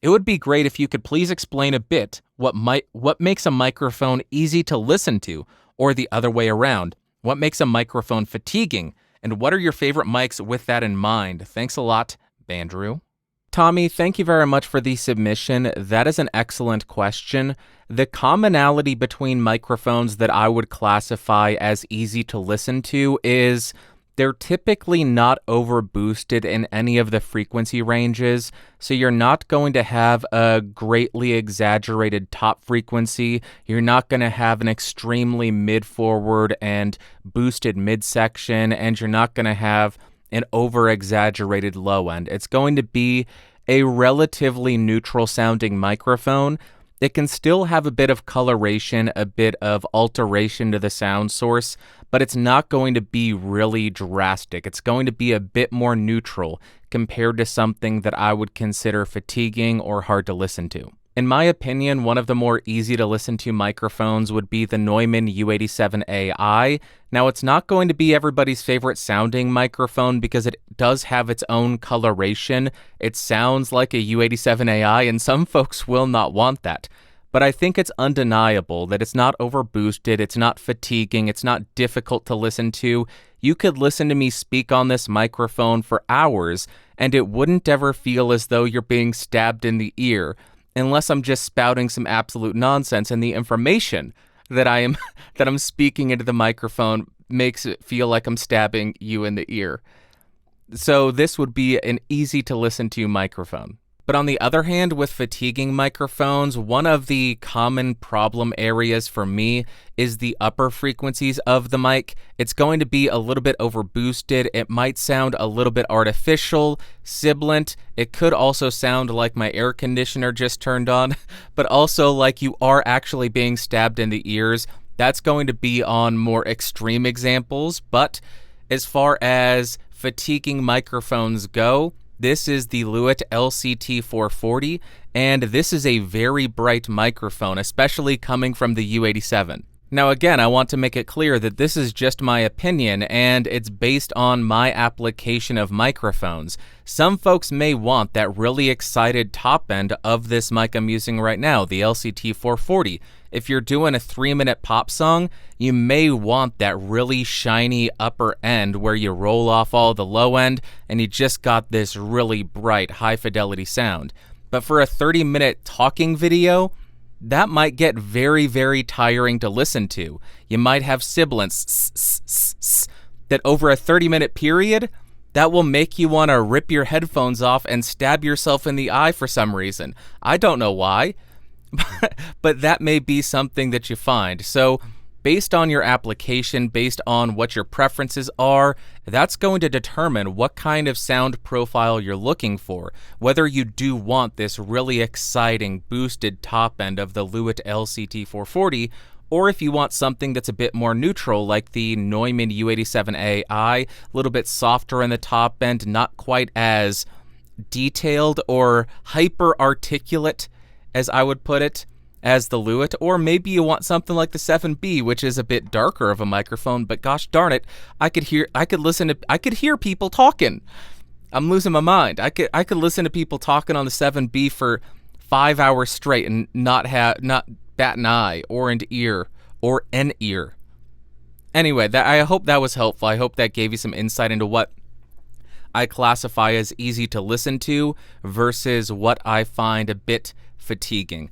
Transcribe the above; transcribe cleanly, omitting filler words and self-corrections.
It would be great if you could please explain a bit what makes a microphone easy to listen to, or the other way around. What makes a microphone fatiguing, and what are your favorite mics with that in mind? Thanks a lot, Bandrew. Tommy, thank you very much for the submission. That is an excellent question. The commonality between microphones that I would classify as easy to listen to is they're typically not overboosted in any of the frequency ranges, so you're not going to have a greatly exaggerated top frequency. You're not going to have an extremely mid-forward and boosted midsection, and you're not going to have an over-exaggerated low end. It's going to be a relatively neutral sounding microphone. It can still have a bit of coloration, a bit of alteration to the sound source, but it's not going to be really drastic. It's going to be a bit more neutral compared to something that I would consider fatiguing or hard to listen to. In my opinion, one of the more easy to listen to microphones would be the Neumann U87AI. Now, it's not going to be everybody's favorite sounding microphone because it does have its own coloration. It sounds like a U87AI, and some folks will not want that. But I think it's undeniable that it's not overboosted, it's not fatiguing, it's not difficult to listen to. You could listen to me speak on this microphone for hours, and it wouldn't ever feel as though you're being stabbed in the ear, unless I'm just spouting some absolute nonsense, and the information that I'm speaking into the microphone makes it feel like I'm stabbing you in the ear. So this would be an easy to listen to microphone. But on the other hand, with fatiguing microphones, one of the common problem areas for me is the upper frequencies of the mic. It's going to be a little bit overboosted. It might sound a little bit artificial, sibilant. It could also sound like my air conditioner just turned on, but also like you are actually being stabbed in the ears. That's going to be on more extreme examples, but as far as fatiguing microphones go, this is the Lewitt LCT440, and this is a very bright microphone, especially coming from the U87. Now again, I want to make it clear that this is just my opinion, and it's based on my application of microphones. Some folks may want that really excited top end of this mic I'm using right now, the LCT440. If you're doing a 3-minute pop song, you may want that really shiny upper end where you roll off all the low end and you just got this really bright, high-fidelity sound. But for a 30-minute talking video, that might get very, very tiring to listen to. You might have sibilants that over a 30-minute period, that will make you want to rip your headphones off and stab yourself in the eye for some reason. I don't know why. But that may be something that you find. So based on your application, based on what your preferences are, that's going to determine what kind of sound profile you're looking for. Whether you do want this really exciting boosted top end of the Lewitt LCT440, or if you want something that's a bit more neutral like the Neumann U87AI, a little bit softer in the top end, not quite as detailed or hyper articulate, as I would put it, as the Lewitt, or maybe you want something like the 7B, which is a bit darker of a microphone, but gosh darn it, I could hear people talking. I'm losing my mind. I could listen to people talking on the 7B for 5 hours straight and not bat an eye or an ear. Anyway, I hope that was helpful. I hope that gave you some insight into what I classify as easy to listen to versus what I find a bit fatiguing.